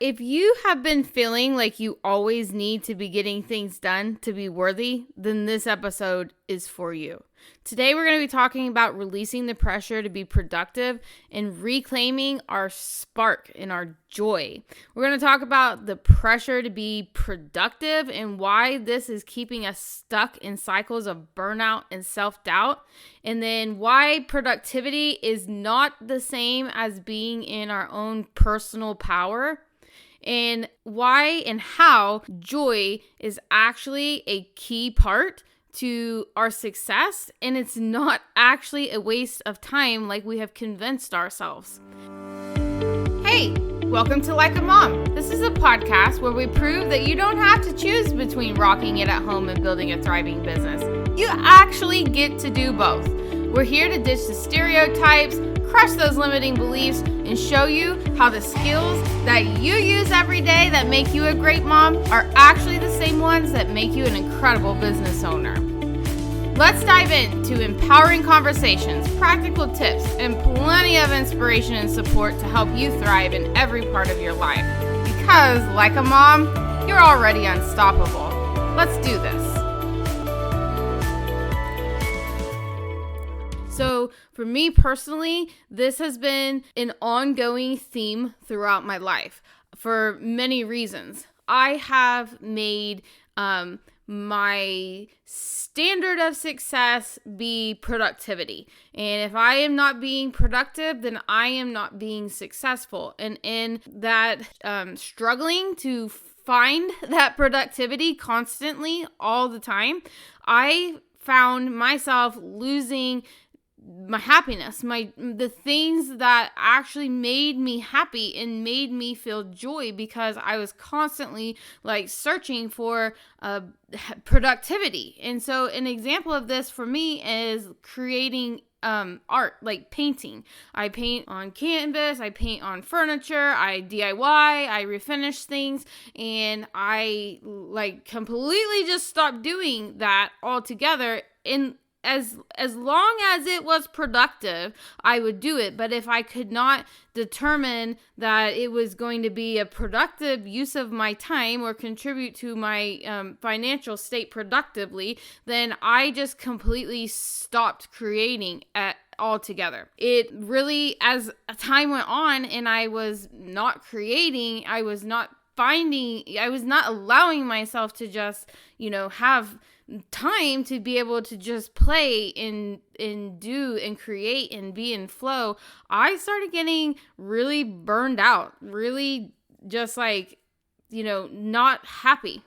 If you have been feeling like you always need to be getting things done to be worthy, then this episode is for you. Today, we're going to be talking about releasing the pressure to be productive and reclaiming our spark and our joy. We're going to talk about the pressure to be productive and why this is keeping us stuck in cycles of burnout and self-doubt. And then why productivity is not the same as being in our own personal power. And why and how joy is actually a key part to our success, and it's not actually a waste of time like we have convinced ourselves. Hey, welcome to Like a Mom. This is a podcast where we prove that you don't have to choose between rocking it at home and building a thriving business. You actually get to do both. We're here to ditch the stereotypes, crush those limiting beliefs, and show you how the skills that you use every day that make you a great mom are actually the same ones that make you an incredible business owner. Let's dive into empowering conversations, practical tips, and plenty of inspiration and support to help you thrive in every part of your life. Because, like a mom, you're already unstoppable. Let's do this. So for me personally, this has been an ongoing theme throughout my life for many reasons. I have made my standard of success be productivity. And if I am not being productive, then I am not being successful. And in that struggling to find that productivity constantly all the time, I found myself losing my happiness, the things that actually made me happy and made me feel joy, because I was constantly searching for productivity. And so an example of this for me is creating art, like painting. I paint on canvas, I paint on furniture, I DIY, I refinish things, and I completely just stopped doing that altogether. As long as it was productive, I would do it. But if I could not determine that it was going to be a productive use of my time or contribute to my financial state productively, then I just completely stopped creating altogether. It really, as time went on and I was not creating, I was not allowing myself to just, have time to be able to just play and do and create and be in flow. I started getting really burned out, really just not happy.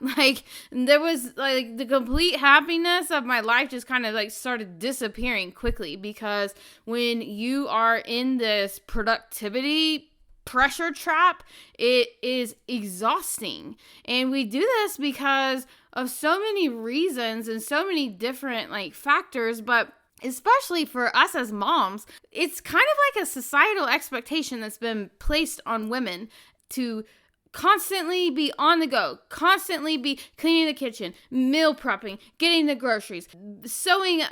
There was the complete happiness of my life just kind of started disappearing quickly, because when you are in this productivity pressure trap, it is exhausting. And we do this because of so many reasons and so many different factors, but especially for us as moms, it's kind of like a societal expectation that's been placed on women to constantly be on the go, constantly be cleaning the kitchen, meal prepping, getting the groceries, sewing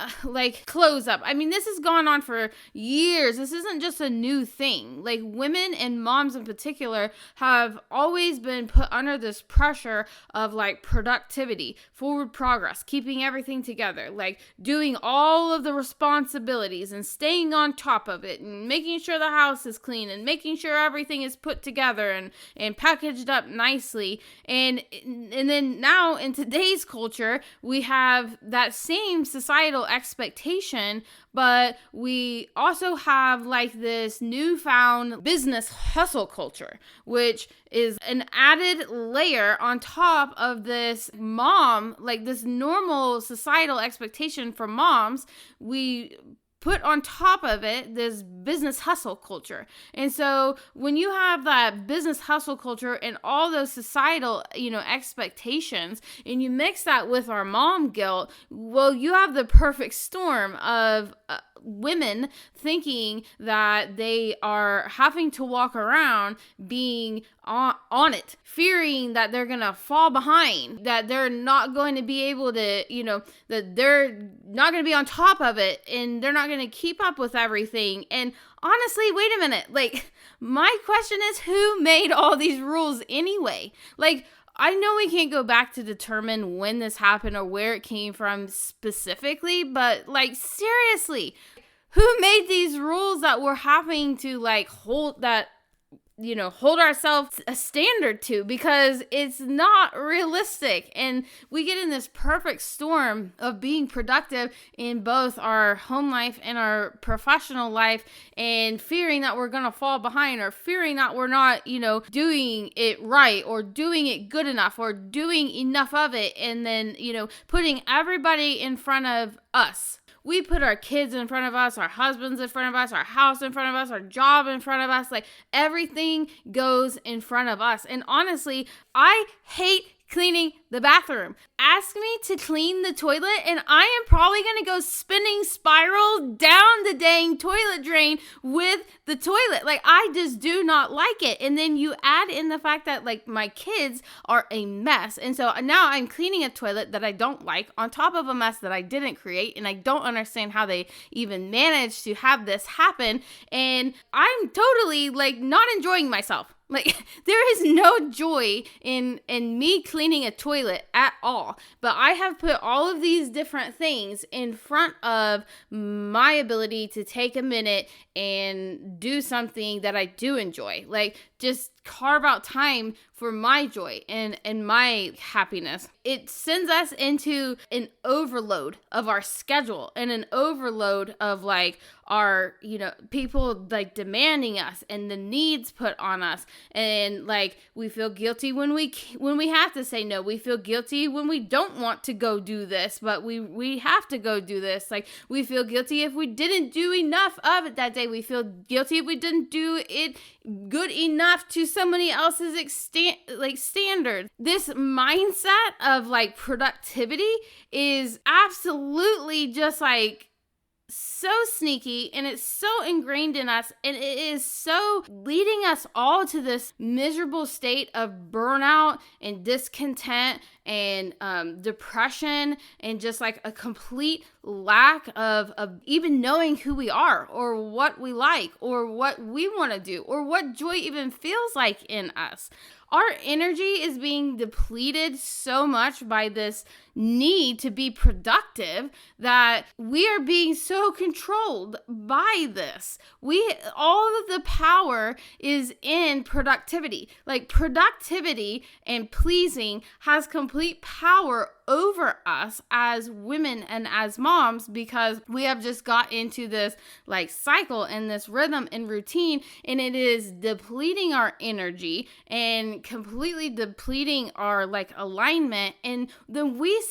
clothes up. I mean, this has gone on for years. This isn't just a new thing. Women and moms in particular have always been put under this pressure of productivity, forward progress, keeping everything together, doing all of the responsibilities and staying on top of it and making sure the house is clean and making sure everything is put together and packaged up nicely. And then now in today's culture, we have that same societal expectation, but we also have this newfound business hustle culture, which is an added layer on top of this this normal societal expectation for moms. We put on top of it this business hustle culture. And so when you have that business hustle culture and all those societal, expectations, and you mix that with our mom guilt, well, you have the perfect storm of women thinking that they are having to walk around being on it, fearing that they're gonna fall behind, that they're not going to be able to, that they're not gonna be on top of it, and they're not gonna keep up with everything. And honestly, wait a minute, like, my question is, who made all these rules anyway? Like, I know we can't go back to determine when this happened or where it came from specifically, but like, seriously, who made these rules that we're having to like hold ourselves a standard to? Because it's not realistic. And we get in this perfect storm of being productive in both our home life and our professional life, and fearing that we're going to fall behind, or fearing that we're not, doing it right, or doing it good enough, or doing enough of it. And then, putting everybody in front of us. We put our kids in front of us, our husbands in front of us, our house in front of us, our job in front of us. Like, everything goes in front of us. And honestly, I hate cleaning the bathroom. Ask me to clean the toilet, and I am probably going to go spinning spiral down the dang toilet drain with the toilet. Like, I just do not like it. And then you add in the fact that, like, my kids are a mess. And so now I'm cleaning a toilet that I don't like on top of a mess that I didn't create. And I don't understand how they even managed to have this happen. And I'm totally, like, not enjoying myself. Like, there is no joy in me cleaning a toilet at all. But I have put all of these different things in front of my ability to take a minute and do something that I do enjoy. Like, just carve out time for my joy and my happiness. It sends us into an overload of our schedule, and an overload of like our, people like demanding us, and the needs put on us. And like, we feel guilty when we have to say no. We feel guilty when we don't want to go do this, but we have to go do this. Like, we feel guilty if we didn't do enough of it that day. We feel guilty if we didn't do it good enough to somebody else's standard. This mindset of like productivity is absolutely just like so sneaky, and it's so ingrained in us, and it is so leading us all to this miserable state of burnout and discontent and depression, and just like a complete lack of even knowing who we are, or what we like, or what we want to do, or what joy even feels like in us. Our energy is being depleted so much by this need to be productive that we are being so controlled by this. All of the power is in productivity. Like, productivity and pleasing has complete power over us as women and as moms, because we have just got into this like cycle and this rhythm and routine, and it is depleting our energy and completely depleting our like alignment. And then we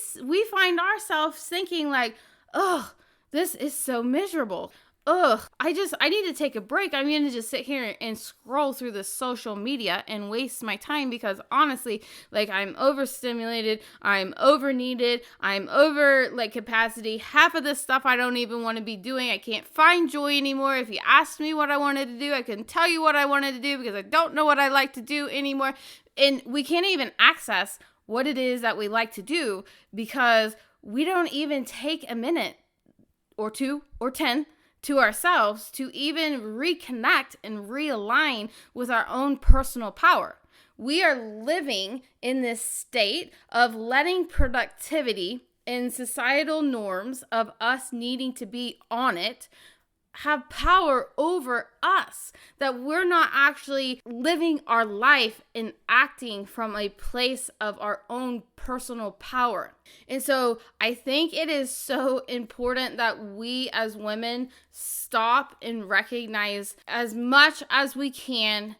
find ourselves thinking like, oh, this is so miserable. I need to take a break. I'm going to just sit here and scroll through the social media and waste my time, because honestly, like, I'm overstimulated, I'm overneeded, I'm over like capacity. Half of this stuff I don't even want to be doing. I can't find joy anymore. If you asked me what I wanted to do, I couldn't tell you what I wanted to do, because I don't know what I like to do anymore. And we can't even access what it is that we like to do, because we don't even take a minute or 2 or 10 to ourselves to even reconnect and realign with our own personal power. We are living in this state of letting productivity and societal norms of us needing to be on it have power over us, that we're not actually living our life and acting from a place of our own personal power. And so I think it is so important that we as women stop and recognize as much as we can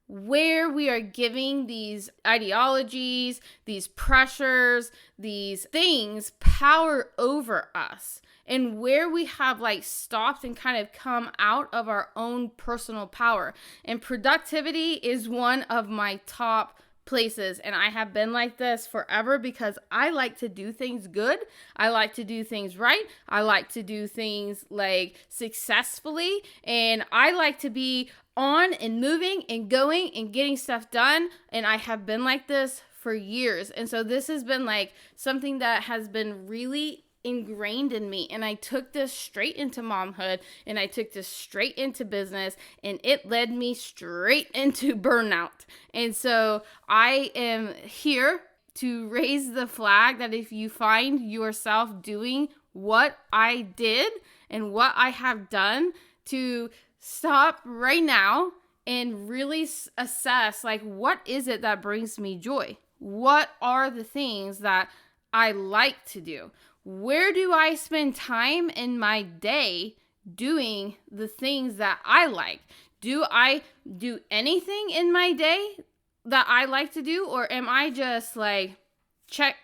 where we are giving these ideologies, these pressures, these things power over us, and where we have like stopped and kind of come out of our own personal power. And productivity is one of my top places, and I have been like this forever because I like to do things good. I like to do things right. I like to do things like successfully, and I like to be on and moving and going and getting stuff done. And I have been like this for years. And so this has been like something that has been really ingrained in me, and I took this straight into momhood, and I took this straight into business, and it led me straight into burnout. And so I am here to raise the flag that if you find yourself doing what I did and what I have done, to stop right now and really assess, like, what is it that brings me joy? What are the things that I like to do? Where do I spend time in my day doing the things that I like? Do I do anything in my day that I like to do, or am I just like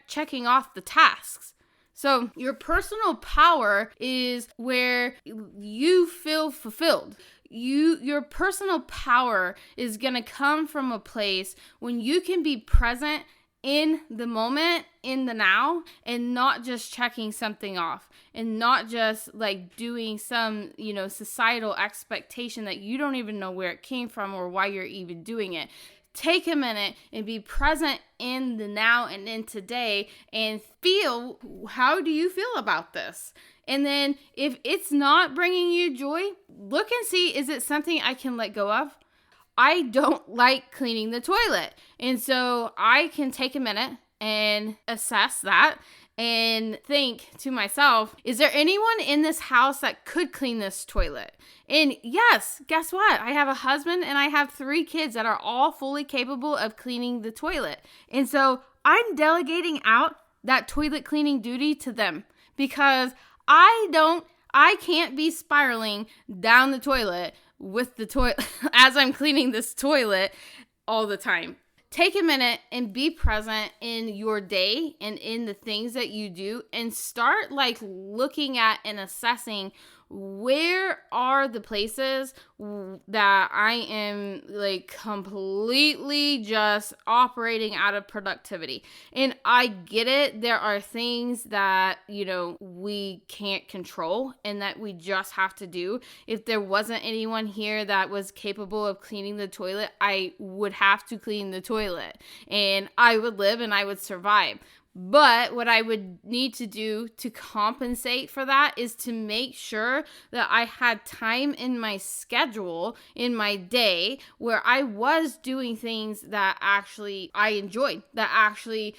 checking off the tasks? So your personal power is where you feel fulfilled. Your personal power is going to come from a place when you can be present in the moment, in the now, and not just checking something off, and not just like doing some, societal expectation that you don't even know where it came from or why you're even doing it. Take a minute and be present in the now and in today, and feel, how do you feel about this? And then if it's not bringing you joy, look and see, is it something I can let go of? I don't like cleaning the toilet. And so I can take a minute and assess that and think to myself, is there anyone in this house that could clean this toilet? And yes, guess what? I have a husband and I have 3 kids that are all fully capable of cleaning the toilet. And so I'm delegating out that toilet cleaning duty to them, because I can't be spiraling down the toilet with the toilet as I'm cleaning this toilet all the time. Take a minute and be present in your day and in the things that you do, and start like looking at and assessing, where are the places that I am like completely just operating out of productivity. And I get it. There are things that, we can't control and that we just have to do. If there wasn't anyone here that was capable of cleaning the toilet, I would have to clean the toilet, and I would live and I would survive. But what I would need to do to compensate for that is to make sure that I had time in my schedule, in my day, where I was doing things that actually I enjoyed, that actually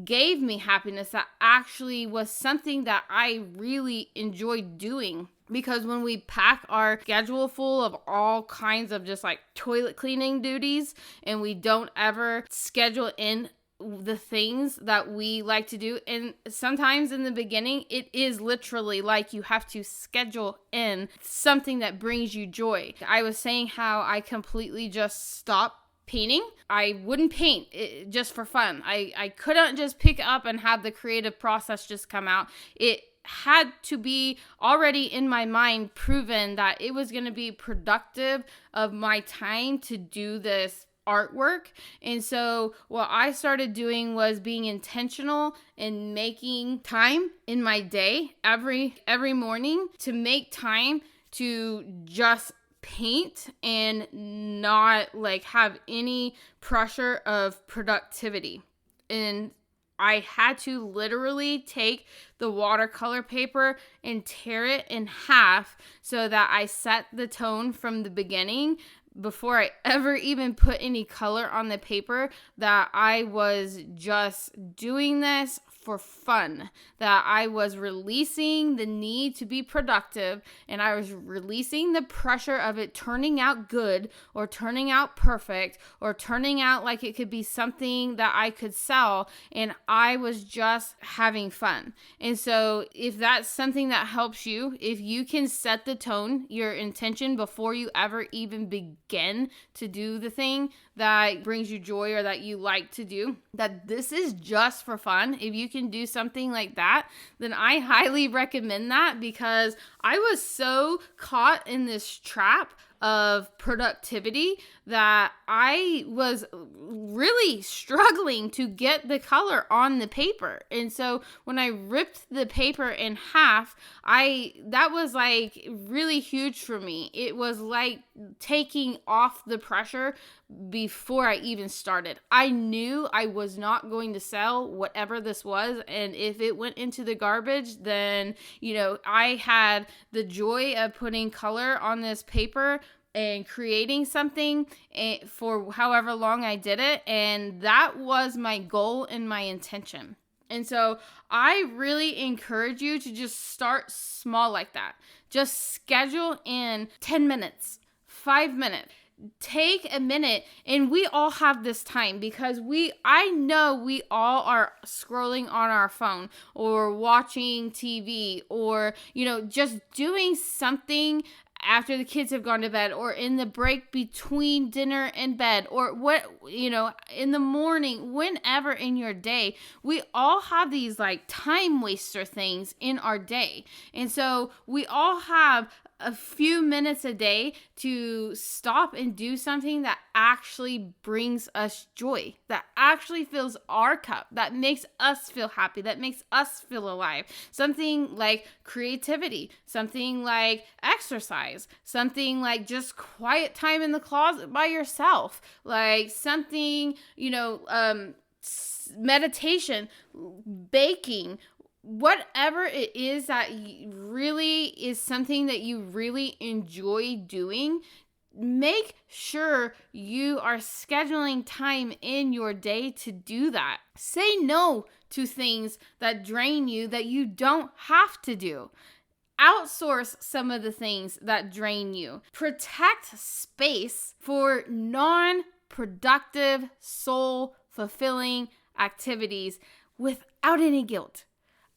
gave me happiness, that actually was something that I really enjoyed doing. Because when we pack our schedule full of all kinds of just like toilet cleaning duties, and we don't ever schedule in the things that we like to do, and sometimes in the beginning it is literally like you have to schedule in something that brings you joy. I was saying how I completely just stopped painting. I wouldn't paint just for fun. I couldn't just pick up and have the creative process just come out. It had to be already in my mind proven that it was going to be productive of my time to do this artwork. And so what I started doing was being intentional and making time in my day every morning to make time to just paint and not like have any pressure of productivity. And I had to literally take the watercolor paper and tear it in half so that I set the tone from the beginning, before I ever even put any color on the paper, that I was just doing this for fun, that I was releasing the need to be productive, and I was releasing the pressure of it turning out good or turning out perfect or turning out like it could be something that I could sell, and I was just having fun. And so if that's something that helps you, if you can set the tone, your intention, before you ever even to do the thing that brings you joy or that you like to do, that this is just for fun, if you can do something like that, then I highly recommend that, because I was so caught in this trap of productivity that I was really struggling to get the color on the paper. And so when I ripped the paper in half, that was like really huge for me. It was like taking off the pressure before I even started. I knew I was not going to sell whatever this was, and if it went into the garbage, then I had the joy of putting color on this paper and creating something for however long I did it, and that was my goal and my intention. And so I really encourage you to just start small like that. Just schedule in 10 minutes, 5 minutes. Take a minute, and we all have this time because I know we all are scrolling on our phone or watching TV or, just doing something after the kids have gone to bed or in the break between dinner and bed or in the morning, whenever in your day. We all have these like time waster things in our day. And so we all have a few minutes a day to stop and do something that actually brings us joy, that actually fills our cup, that makes us feel happy, that makes us feel alive. Something like creativity, something like exercise, something like just quiet time in the closet by yourself, like something, meditation, baking, whatever it is that really is something that you really enjoy doing. Make sure you are scheduling time in your day to do that. Say no to things that drain you that you don't have to do. Outsource some of the things that drain you. Protect space for non-productive, soul-fulfilling activities without any guilt.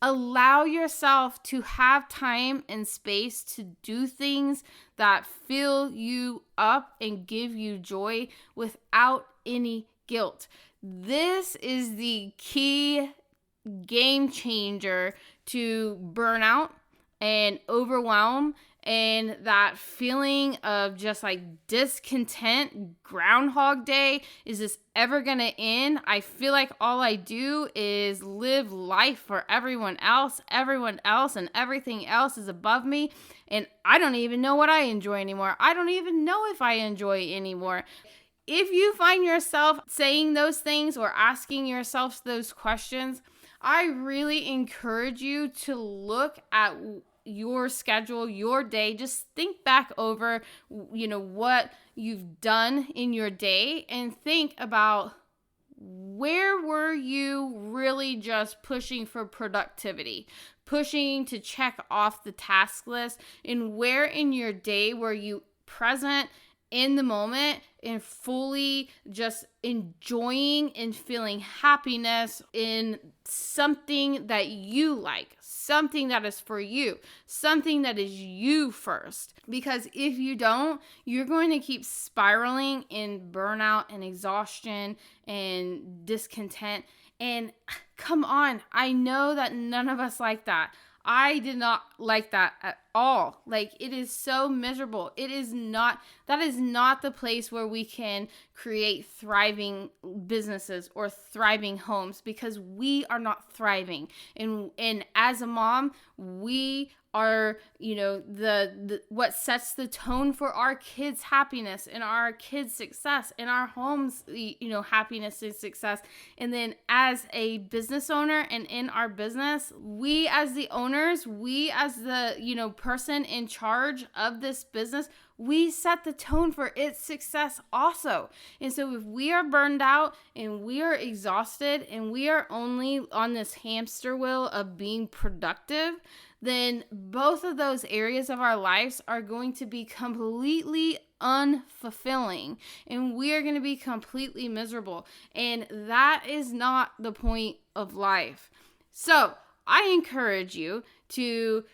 Allow yourself to have time and space to do things that fill you up and give you joy without any guilt. This is the key game changer to burnout and overwhelm and that feeling of just like discontent. Groundhog Day, is this ever gonna end? I feel like all I do is live life for everyone else, and everything else is above me, and I don't even know what I enjoy anymore. I don't even know if I enjoy anymore. If you find yourself saying those things or asking yourself those questions, I really encourage you to look at your schedule, your day. Just think back over, what you've done in your day and think about where were you really just pushing for productivity, pushing to check off the task list, and where in your day were you present in the moment and fully just enjoying and feeling happiness in something that you like, something that is for you, something that is you first. Because if you don't, you're going to keep spiraling in burnout and exhaustion and discontent. And come on, I know that none of us like that. I did not like that at all. Like, it is so miserable. That is not the place where we can create thriving businesses or thriving homes, because we are not thriving. And as a mom, we are, the what sets the tone for our kids' happiness and our kids' success and our homes, happiness and success. And then as a business owner and in our business, we as the owners, we as the, person in charge of this business, we set the tone for its success also. And so if we are burned out and we are exhausted and we are only on this hamster wheel of being productive, then both of those areas of our lives are going to be completely unfulfilling, and we are going to be completely miserable. And that is not the point of life. So I encourage you to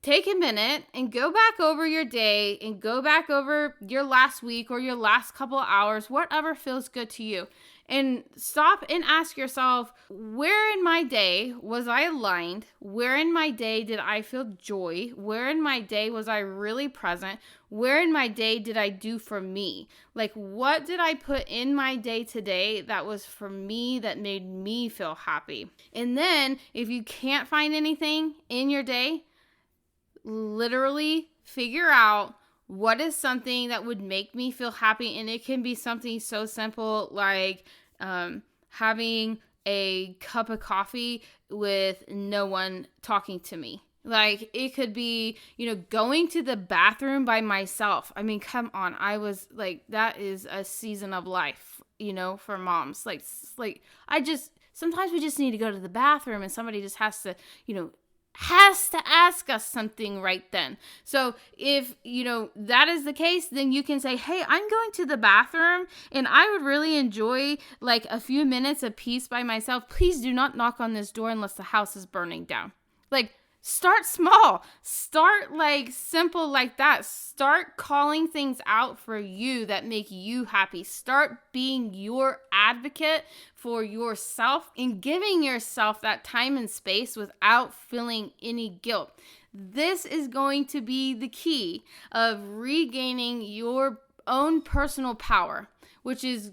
take a minute and go back over your day and go back over your last week or your last couple of hours, whatever feels good to you, and stop and ask yourself, where in my day was I aligned? Where in my day did I feel joy? Where in my day was I really present? Where in my day did I do for me? Like, what did I put in my day today that was for me, that made me feel happy? And then if you can't find anything in your day, literally figure out what is something that would make me feel happy. And it can be something so simple like having a cup of coffee with no one talking to me. Like, it could be, going to the bathroom by myself. I mean, come on. I was like, that is a season of life, for moms. Like sometimes we just need to go to the bathroom and somebody just has to ask us something right then. So if, that is the case, then you can say, hey, I'm going to the bathroom and I would really enjoy like a few minutes of peace by myself. Please do not knock on this door unless the house is burning down. Like, start small. Start like simple like that. Start calling things out for you that make you happy. Start being your advocate for yourself and giving yourself that time and space without feeling any guilt. This is going to be the key of regaining your own personal power, which is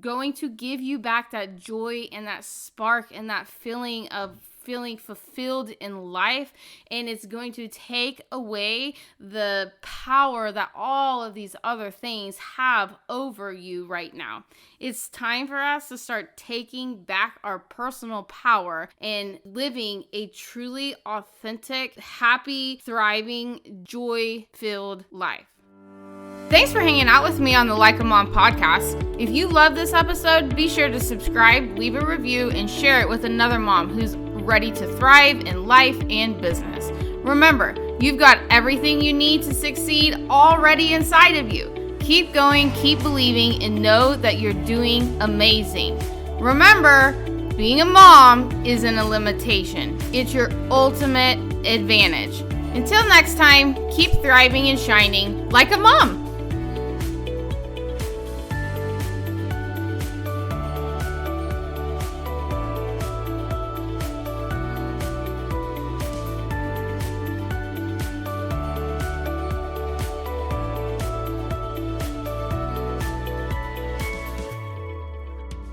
going to give you back that joy and that spark and that feeling of feeling fulfilled in life, and it's going to take away the power that all of these other things have over you right now. It's time for us to start taking back our personal power and living a truly authentic, happy, thriving, joy-filled life. Thanks for hanging out with me on the Like a Mom podcast. If you love this episode, be sure to subscribe, leave a review, and share it with another mom who's ready to thrive in life and business. Remember, you've got everything you need to succeed already inside of you. Keep going, keep believing, and know that you're doing amazing. Remember, being a mom isn't a limitation. It's your ultimate advantage. Until next time, keep thriving and shining like a mom.